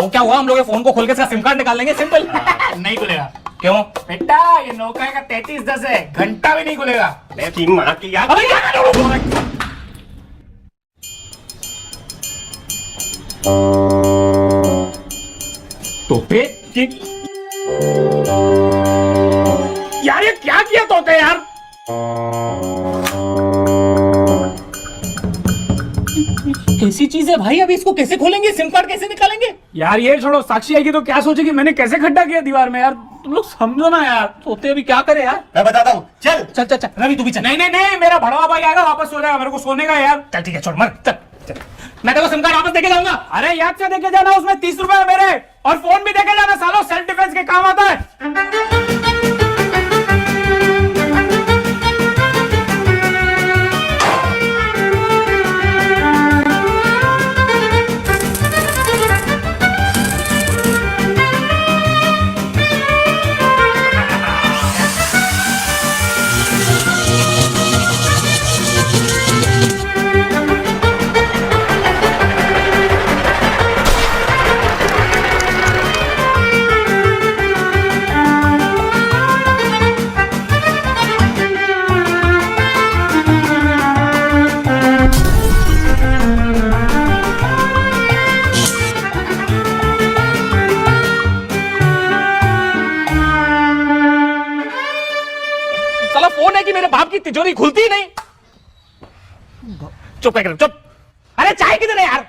क्या हुआ, हम लोग फोन को खोल के इसका सिम कार्ड निकाल लेंगे, सिंपल। नहीं खुलेगा। क्यों? बेटा ये नोकिया का 3310 है, घंटा भी नहीं खुलेगा। की माँ की यार। अबे क्या कर रहे हो? तोते यार ये क्या किया तोते यार? कैसी चीज है भाई, अभी इसको कैसे खोलेंगे, सिम कार्ड कैसे निकालेंगे? यार ये छोड़ो, साक्षी आएगी तो क्या सोचेगी मैंने कैसे खड्डा किया दीवार में यार, तुम लोग समझो ना यार। तोते अभी क्या करे यार? मैं बताता हूँ, चल। चल चल चल रवि, तू भी चल। नहीं नहीं नहीं, मेरा बड़वा भाई आएगा, वापस सो जाएगा, मेरे को सोने का यार। चल ठीक है, छोड़ मर, चल चल। मैं तेरे को सिम कार्ड वापस देके जाऊंगा। अरे याद से देके जाना, उसमें 30 रुपए है मेरे, और फोन भी देके जाना, सालों सेल्फ डिफेंस के काम आता है। साला फोन है कि मेरे बाप की तिजोरी खुलती ही नहीं। चुप कर, चुप। अरे चाय किधर है यार?